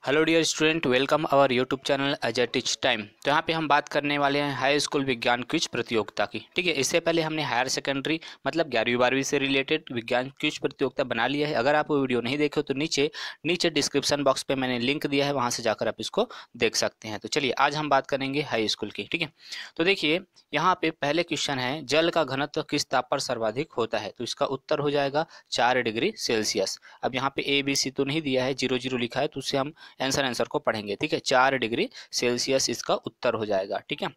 Hello dear student, welcome our YouTube channel Ajay teach time. तो यहाँ पे हम बात करने वाले हैं हाई स्कूल विज्ञान क्विज प्रतियोगिता की। ठीक है, इससे पहले हमने हायर सेकेंडरी मतलब 11वीं 12वीं से रिलेटेड विज्ञान क्विज प्रतियोगिता बना लिया है। अगर आप वो वीडियो नहीं देखे हो तो नीचे नीचे डिस्क्रिप्शन बॉक्स पे मैंने लिंक दिया है, वहाँ से जाकर आप इसको देख सकते हैं। तो चलिए आज हम बात करेंगे हाई स्कूल की। ठीक है, तो देखिए यहाँ पे पहले क्वेश्चन है, जल का घनत्व किस ताप पर सर्वाधिक होता है? तो इसका उत्तर हो जाएगा 4 डिग्री सेल्सियस। अब यहाँ पे ABC तो नहीं दिया है, 0 0 लिखा है, तो उससे हम आंसर को पढ़ेंगे। ठीक है, 4 डिग्री सेल्सियस इसका उत्तर हो जाएगा। ठीक है,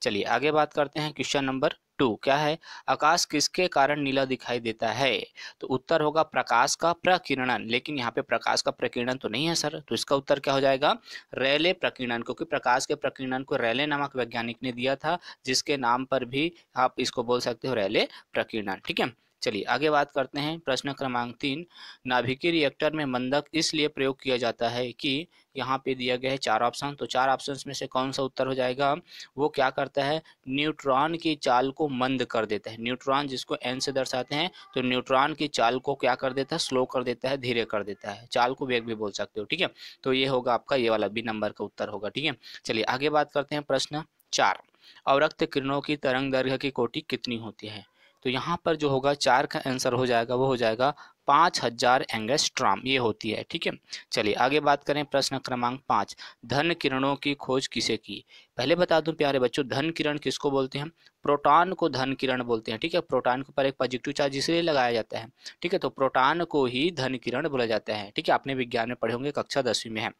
चलिए आगे बात करते हैं। क्वेश्चन नंबर 2 क्या है? आकाश किसके कारण नीला दिखाई देता है? तो उत्तर होगा प्रकाश का प्रकीर्णन। लेकिन यहाँ पे प्रकाश का प्रकीर्णन तो नहीं है सर, तो इसका उत्तर क्या हो जाएगा? रेले प्रकीर्णन, क्योंकि प्रकाश के प्रकीर्णन को रेले नामक वैज्ञानिक ने दिया था, जिसके नाम पर भी आप इसको बोल सकते हो रेले प्रकीर्णन। ठीक है, चलिए आगे बात करते हैं। प्रश्न क्रमांक 3, नाभिकीय रिएक्टर में मंदक इसलिए प्रयोग किया जाता है कि यहाँ पे दिया गया है 4 ऑप्शन, तो 4 ऑप्शन में से कौन सा उत्तर हो जाएगा? वो क्या करता है? न्यूट्रॉन की चाल को मंद कर देता है। न्यूट्रॉन जिसको एन से दर्शाते हैं, तो न्यूट्रॉन की चाल को क्या कर देता है? स्लो कर देता है, धीरे कर देता है। चाल को वेग भी बोल सकते हो। ठीक है, तो ये होगा आपका, ये वाला बी नंबर का उत्तर होगा। ठीक है, चलिए आगे बात करते हैं। प्रश्न 4, अवरक्त किरणों की तरंग दैर्घ्य की कोटि कितनी होती है? तो यहाँ पर जो होगा 4 का आंसर हो जाएगा, वो हो जाएगा 5000 एंगस्ट्रॉम, ये होती है। ठीक है, चलिए आगे बात करें। प्रश्न क्रमांक 5, धन किरणों की खोज किसे की? पहले बता दूं प्यारे बच्चों, धन किरण किसको बोलते हैं? प्रोटॉन को धन किरण बोलते हैं। ठीक है, प्रोटॉन के ऊपर एक पॉजिटिव चार्ज इसलिए लगाया जाता है। ठीक है, तो प्रोटॉन को ही धन किरण बोला जाता है। ठीक है, आपने विज्ञान में पढ़े होंगे, कक्षा 10वीं में है,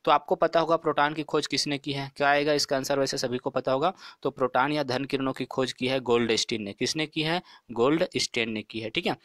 तो आपको पता होगा प्रोटॉन की खोज किसने की है। क्या आएगा इसका आंसर? वैसे सभी को पता होगा। तो प्रोटॉन या धन किरणों की खोज की है गोल्डस्टीन ने। किसने की है? गोल्डस्टीन ने की है। ठीक है,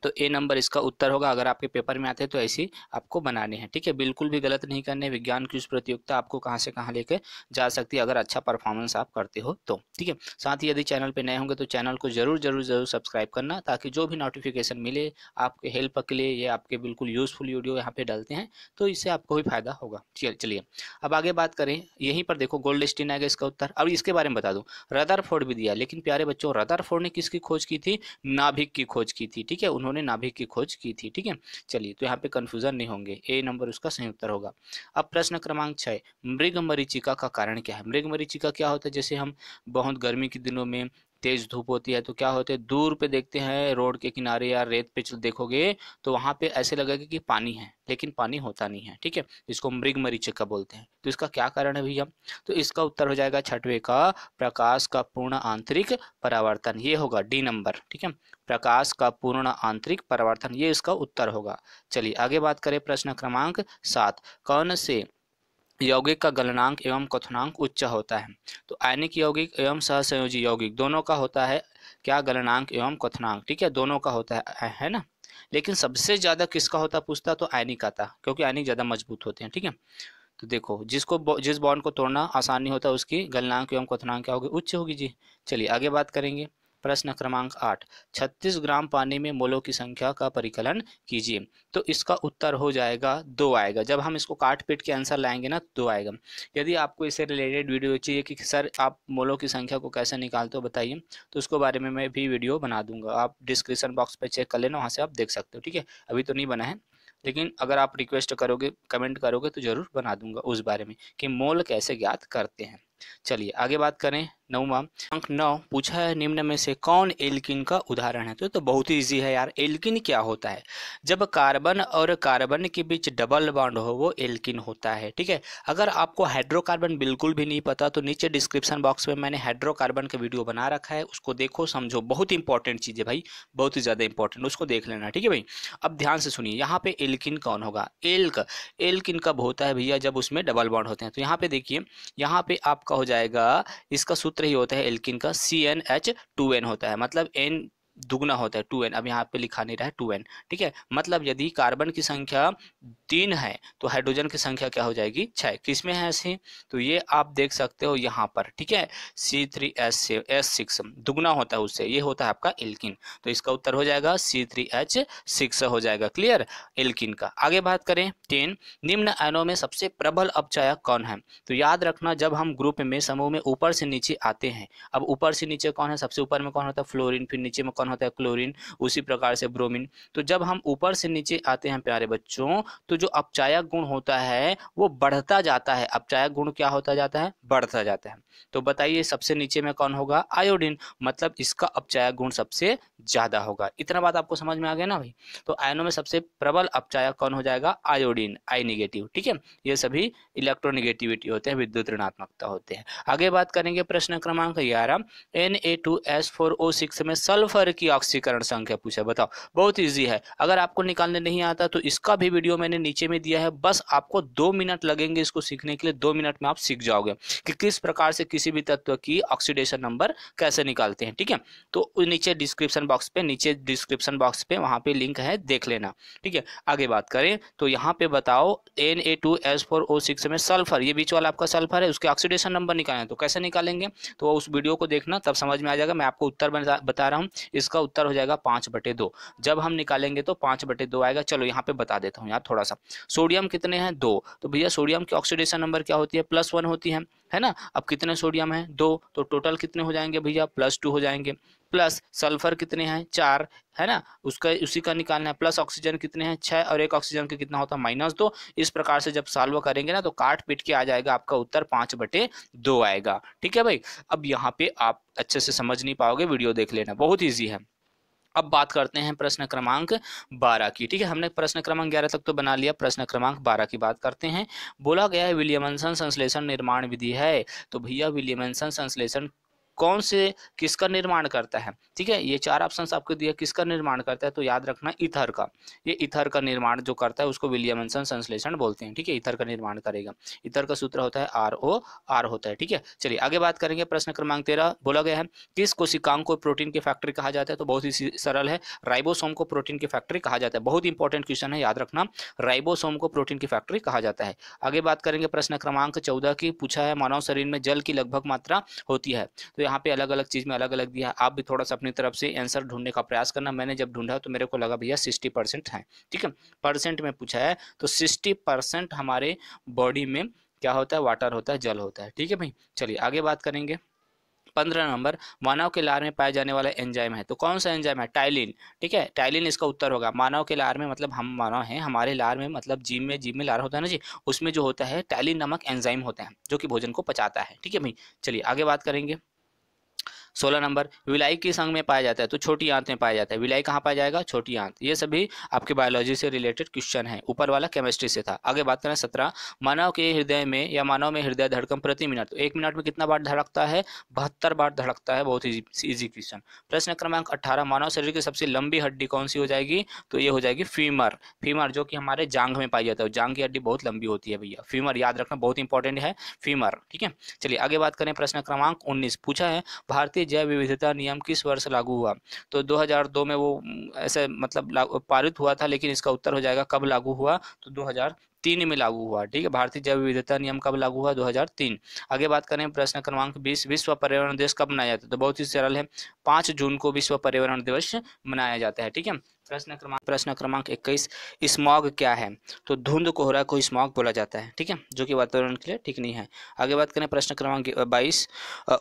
तो ए नंबर इसका उत्तर होगा। अगर आपके पेपर में आते हैं तो ऐसी आपको बनाने हैं। ठीक है, बिल्कुल भी गलत नहीं करने। विज्ञान क्विज प्रतियोगिता आपको कहां से कहां लेके जा सकती है, अगर अच्छा परफॉर्मेंस आप करते हो तो। ठीक है, साथ ही यदि चैनल पे नए होंगे तो चैनल को जरूर जरूर जरूर सब्सक्राइब करना, ताकि जो भी नोटिफिकेशन मिले आपके हेल्प के लिए, ये आपके बिल्कुल यूजफुल वीडियो यहाँ पे डालते हैं, तो इससे आपको भी फायदा होगा। चलिए अब आगे बात करें। यहीं पर देखो गोल्डस्टीन आएगा इसका उत्तर। अब इसके बारे में बता दूं, रदरफोर्ड भी दिया, लेकिन प्यारे बच्चों रदरफोर्ड ने किसकी खोज की थी? नाभिक की खोज की थी। ठीक है, उन्होंने नाभिक की खोज की थी। ठीक है, चलिए तो यहाँ पे कंफ्यूजन नहीं होंगे, ए नंबर उसका सही उत्तर होगा। अब प्रश्न क्रमांक 6, मृग मरीचिका का कारण क्या है? मृग मरीचिका क्या होता है? जैसे हम बहुत गर्मी के दिनों में तेज धूप होती है, तो क्या होते हैं, दूर पे देखते हैं रोड के किनारे या रेत पे देखोगे तो वहां पे ऐसे लगेगा कि पानी है, लेकिन पानी होता नहीं है। ठीक है, इसको मृग मरीचिका बोलते हैं। तो इसका क्या कारण है भैया? तो इसका उत्तर हो जाएगा 6वें का, प्रकाश का पूर्ण आंतरिक परावर्तन। ये होगा डी नंबर। ठीक है, प्रकाश का पूर्ण आंतरिक परावर्तन, ये इसका उत्तर होगा। चलिए आगे बात करें। प्रश्न क्रमांक 7, कौन से यौगिक का गलनांक एवं क्वथनांक उच्च होता है? तो आयनिक यौगिक एवं सहसंयोजी यौगिक दोनों का होता है क्या? गलनांक एवं क्वथनांक। ठीक है, दोनों का होता है ना। लेकिन सबसे ज्यादा किसका होता पूछता तो आयनिक का था, क्योंकि आयनिक ज्यादा मजबूत होते हैं। ठीक है, तो देखो जिस बॉन्ड को तोड़ना आसानी होता है उसकी गलनांक एवं क्वथनांक क्या होगी? उच्च होगी जी। चलिए आगे बात करेंगे। प्रश्न क्रमांक 8, 36 ग्राम पानी में मोलों की संख्या का परिकलन कीजिए। तो इसका उत्तर हो जाएगा 2 आएगा। जब हम इसको काट पीट के आंसर लाएंगे ना, 2 आएगा। यदि आपको इससे रिलेटेड वीडियो चाहिए कि सर आप मोलों की संख्या को कैसे निकालते हो बताइए, तो उसको बारे में मैं भी वीडियो बना दूंगा। आप डिस्क्रिप्शन बॉक्स पे चेक कर लेना, वहाँ से आप देख सकते हो। ठीक है, अभी तो नहीं बना है, लेकिन अगर आप रिक्वेस्ट करोगे, कमेंट करोगे तो जरूर बना दूंगा उस बारे में कि मोल कैसे ज्ञात करते हैं। चलिए आगे बात करें। 9वां अंक 9 पूछा है, निम्न में से कौन एल्किन का उदाहरण है? तो बहुत ही इजी है यार। एल्किन क्या होता है? जब कार्बन और कार्बन के बीच डबल बॉन्ड हो वो एल्किन होता है। ठीक है, अगर आपको हाइड्रोकार्बन बिल्कुल भी नहीं पता तो नीचे डिस्क्रिप्शन बॉक्स में मैंने हाइड्रोकार्बन का वीडियो बना रखा है, उसको देखो समझो। बहुत इंपॉर्टेंट चीज़ है भाई, बहुत ही ज़्यादा इंपॉर्टेंट, उसको देख लेना। ठीक है भाई, अब ध्यान से सुनिए। यहाँ पे एल्किन कौन होगा? एल्किन कब होता है भैया? जब उसमें डबल बॉन्ड होते हैं। तो यहाँ पे देखिए, यहाँ पे आपका हो जाएगा, इसका सूत्र ही होता है एल्किन का, CnH2n होता है, मतलब n दुगना होता है 2n। अब यहाँ पे लिखा नहीं रहा है 2n। ठीक है, मतलब यदि कार्बन की संख्या 3 है तो हाइड्रोजन की संख्या क्या हो जाएगी? 6। किसमें है ऐसे? तो ये आप देख सकते हो यहाँ पर। ठीक है, C3H6 दुगना होता है उससे, ये होता है आपका एल्किन। तो इसका उत्तर हो जाएगा C3H6 हो जाएगा। क्लियर, एल्किन का। आगे बात करें 10, निम्न आयनों में सबसे प्रबल अपचायक कौन है? तो याद रखना, जब हम ग्रुप में समूह में ऊपर से नीचे आते हैं, अब ऊपर से नीचे कौन है? सबसे ऊपर में कौन होता है? फ्लोरीन। फिर नीचे में कौन कौन होता है, क्लोरीन, उसी प्रकार से ब्रोमीन। तो जब हम ऊपर से नीचे आते हैं प्यारे बच्चों, तो जो अपचायक गुण होता है वो बढ़ता जाता है। अपचायक गुण क्या होता जाता है, बढ़ता जाता है। तो बताइए सबसे नीचे में कौन होगा, आयोडीन, मतलब इसका अपचायक गुण सबसे ज्यादा होगा। इतना बात आपको समझ में आ गया ना भाई। तो आयनों में सबसे प्रबल अपचायक कौन हो जाएगा, आयोडीन, आई नेगेटिव। ठीक है, ये सभी इलेक्ट्रोनेगेटिविटी होते हैं, विद्युत ऋणात्मकता होते हैं। आगे बात करेंगे प्रश्न क्रमांक 11, Na2S4O6 में सल्फर की ऑक्सीकरण संख्या पूछा, बताओ। बहुत इजी है, अगर आपको निकालने नहीं आता तो इसका भी वीडियो मैंने नीचे में दिया है, बस आपको 2 मिनट लगेंगे इसको सीखने के लिए। 2 मिनट में आप सीख जाओगे कि किस प्रकार से किसी भी तत्व की ऑक्सीडेशन नंबर कैसे निकालते हैं। ठीक है, तो नीचे डिस्क्रिप्शन बॉक्स पे वहां पे लिंक है, देख लेना। ठीक है, आगे बात करें तो यहाँ पे बताओ Na2S4O6 में सल्फर, ये बीच वाला आपका सल्फर है, उसके ऑक्सीडेशन नंबर निकालना है। तो कैसे निकालेंगे, तो उस वीडियो को देखना, तब समझ में आ जाएगा। मैं आपको उत्तर बता रहा हूँ, इसका उत्तर हो जाएगा 5/2। जब हम निकालेंगे तो 5/2 आएगा। चलो यहाँ पे बता देता हूँ यार थोड़ा सा। सोडियम कितने हैं, 2, तो भैया सोडियम की ऑक्सीडेशन नंबर क्या होती है, +1 होती है ना। अब कितने सोडियम है, 2, तो टोटल कितने हो जाएंगे भैया, +2 हो जाएंगे। प्लस सल्फर कितने हैं, 4, है ना, उसका उसी का निकालना है। प्लस ऑक्सीजन कितने हैं, 6, और एक ऑक्सीजन के कितना होता है, -2। इस प्रकार से जब सॉल्व करेंगे ना तो काट पीट के आ जाएगा आपका उत्तर 5/2 आएगा। ठीक है भाई, अब यहाँ पे आप अच्छे से समझ नहीं पाओगे, वीडियो देख लेना, बहुत ईजी है। अब बात करते हैं प्रश्न क्रमांक 12 की। ठीक है, हमने प्रश्न क्रमांक 11 तक तो बना लिया, प्रश्न क्रमांक 12 की बात करते हैं। बोला गया है विलियमसन संश्लेषण निर्माण विधि है। तो भैया विलियमसन संश्लेषण कौन से किसका निर्माण करता है। ठीक है, ये 4 ऑप्शंस आपको दिए, किसका निर्माण करता है, तो याद रखना ईथर का। ये ईथर का निर्माण जो करता है उसको विलियमसन संश्लेषण बोलते हैं। ठीक है, ईथर का निर्माण करेगा। ईथर का सूत्र होता है ROR होता है। ठीक है, चलिए आगे बात करेंगे। प्रश्न क्रमांक 13 बोला गया है किस कोशिकांग को प्रोटीन की फैक्ट्री कहा जाता है। तो बहुत ही सरल है, राइबोसोम को प्रोटीन की फैक्ट्री कहा जाता है। बहुत इंपॉर्टेंट क्वेश्चन है, याद रखना, राइबोसोम को प्रोटीन की फैक्ट्री कहा जाता है। आगे बात करेंगे प्रश्न क्रमांक 14 की। पूछा है मानव शरीर में जल की लगभग मात्रा होती है। तो यहाँ पे अलग अलग चीज में अलग अलग दिया है, आप भी थोड़ा सा अपनी तरफ से आंसर ढूंढने का प्रयास करना। मैंने जब ढूंढा तो मेरे को लगा भैया 60% है। ठीक है, परसेंट में पूछा है तो 60% हमारे बॉडी में क्या होता है, वाटर होता है, जल होता है। ठीक है भाई, चलिए आगे बात करेंगे। 15 नंबर, मानव के लार में पाए जाने वाला एंजाइम है। तो कौन सा एंजाइम है, टाइलिन। ठीक है, टाइलिन इसका उत्तर होगा। मानव के लार में मतलब हम मानव हैं, हमारे लार में मतलब जीभ में लार होता है ना जी, उसमें जो होता है टाइलिन नामक एंजाइम होता है जो कि भोजन को पचाता है। ठीक है भाई, चलिए आगे बात करेंगे। 16 नंबर, विलाई किस अंग में पाया जाता है। तो छोटी आंत में पाया जाता है। विलाई कहाँ पाया जाएगा, छोटी आंत। ये सभी आपके बायोलॉजी से रिलेटेड क्वेश्चन है, ऊपर वाला केमिस्ट्री से था। आगे बात करें 17, मानव के हृदय में या मानव में हृदय धड़कन प्रति मिनट, तो 1 मिनट में कितना बार धड़कता है, 72 बार धड़कता है। बहुत ईजी क्वेश्चन। प्रश्न क्रमांक 18, मानव शरीर की सबसे लंबी हड्डी कौन सी हो जाएगी, तो ये हो जाएगी फीमर। फीमर जो कि हमारे जांघ में पाई जाता है, जांघ की हड्डी बहुत लंबी होती है भैया, फीमर याद रखना, बहुत इंपॉर्टेंट है फीमर। ठीक है, चलिए आगे बात करें। प्रश्न क्रमांक 19 पूछा है भारतीय जैव विविधता नियम किस वर्ष लागू हुआ। तो 2002 में वो ऐसे मतलब पारित हुआ था, लेकिन इसका उत्तर हो जाएगा कब लागू हुआ, तो 2003 में लागू हुआ। ठीक है, भारतीय जैव विविधता नियम कब लागू हुआ, 2003। आगे बात करें प्रश्न क्रमांक 20, विश्व पर्यावरण दिवस कब मनाया जाता है। तो बहुत ही सरल है, 5 जून को विश्व पर्यावरण दिवस मनाया जाता है। ठीक है, प्रश्न क्रमांक 21, स्मॉग क्या है। तो धुंध कोहरा को स्मॉग बोला जाता है। ठीक है, जो कि वातावरण के लिए ठीक नहीं है। आगे बात करें प्रश्न क्रमांक 22,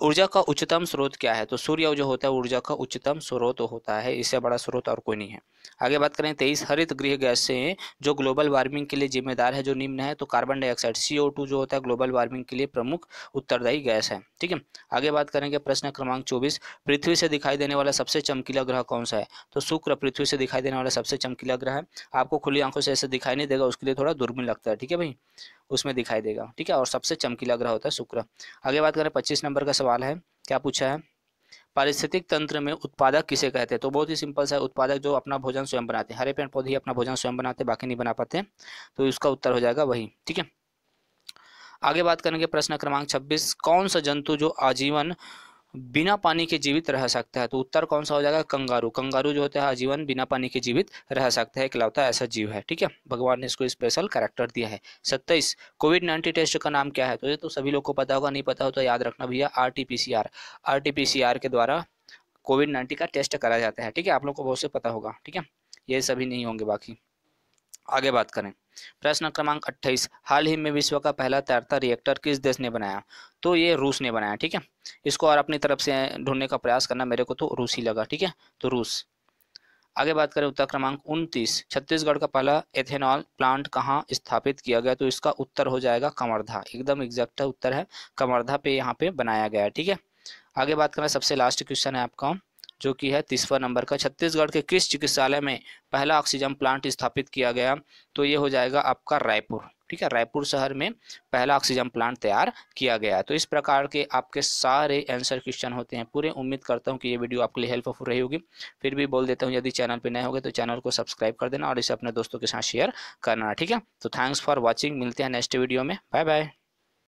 ऊर्जा का उच्चतम स्रोत क्या है। तो सूर्य जो होता है ऊर्जा का उच्चतम स्रोत होता है, इससे बड़ा स्रोत और कोई नहीं है। आगे बात करें 23, हरित गृह गैसें जो ग्लोबल वार्मिंग के लिए जिम्मेदार है जो निम्न है। तो कार्बन डाइऑक्साइड CO2 जो होता है ग्लोबल वार्मिंग के लिए प्रमुख उत्तरदायी गैस है। ठीक है, आगे बात करेंगे प्रश्न क्रमांक 24, पृथ्वी से दिखाई देने वाला सबसे चमकीला ग्रह कौन सा है। तो शुक्र पृथ्वी से दिखाई देने वाला सबसे चमकीला ग्रह है। आपको खुली आंखों से ऐसे दिखाई नहीं देगा, उसके लिए थोड़ा दूरबीन लगता है। ठीक है भाई, उसमें दिखाई देगा। ठीक है, और सबसे चमकीला ग्रह होता है शुक्र। आगे बात करें 25 नंबर का सवाल है, क्या पूछा है, पारिस्थितिक तंत्र में उत्पादक किसे कहते हैं। तो बहुत ही सिंपल सा, उत्पादक जो अपना भोजन स्वयं बनाते हैं। हरे पेड़ पौधे अपना भोजन स्वयं बनाते हैं, बाकी नहीं बना पाते, तो इसका उत्तर हो जाएगा वही। ठीक है, आगे बात करेंगे प्रश्न क्रमांक 26, कौन सा जंतु जो आजीवन बिना पानी के जीवित रह सकता है। तो उत्तर कौन सा हो जाएगा, कंगारू। कंगारू जो होता है आजीवन बिना पानी के जीवित रह सकता है, इकलौता ऐसा जीव है। ठीक है, भगवान ने इसको स्पेशल कैरेक्टर दिया है। 27, कोविड-19 टेस्ट का नाम क्या है। तो ये तो सभी लोग को पता होगा, नहीं पता हो तो याद रखना भैया, RT-PCR। RT-PCR के द्वारा कोविड-19 का टेस्ट करा जाता है। ठीक है, आप लोग को बहुत से पता होगा। ठीक है, ये सभी नहीं होंगे बाकी। आगे बात करें प्रश्न क्रमांक 28, हाल ही में विश्व का पहला तैरता रिएक्टर किस देश ने बनाया? तो ये रूस ने बनाया। ठीक है, इसको और अपनी तरफ से ढूंढने का प्रयास करना, मेरे को तो रूस ही लगा। ठीक है, तो रूस। आगे बात करें उत्तर क्रमांक 29, छत्तीसगढ़ का पहला एथेनॉल प्लांट कहाँ स्थापित किया गया? तो इसका उत्तर हो जाएगा कवर्धा। एकदम एग्जैक्ट उत्तर है, कवर्धा पे यहाँ पे बनाया गया है। ठीक है, आगे बात करें, सबसे लास्ट क्वेश्चन है आपका जो कि है 30वां नंबर का, छत्तीसगढ़ के किस चिकित्सालय में पहला ऑक्सीजन प्लांट स्थापित किया गया? तो ये हो जाएगा आपका रायपुर। ठीक है, रायपुर शहर में पहला ऑक्सीजन प्लांट तैयार किया गया है। तो इस प्रकार के आपके सारे आंसर क्वेश्चन होते हैं पूरे। उम्मीद करता हूँ कि ये वीडियो आपके लिए हेल्पफुल रही होगी। फिर भी बोल देता हूँ, यदि चैनल पर नए होंगे तो चैनल को सब्सक्राइब कर देना और इसे अपने दोस्तों के साथ शेयर करना। ठीक है, तो थैंक्स फॉर वॉचिंग, मिलते हैं नेक्स्ट वीडियो में। Bye bye.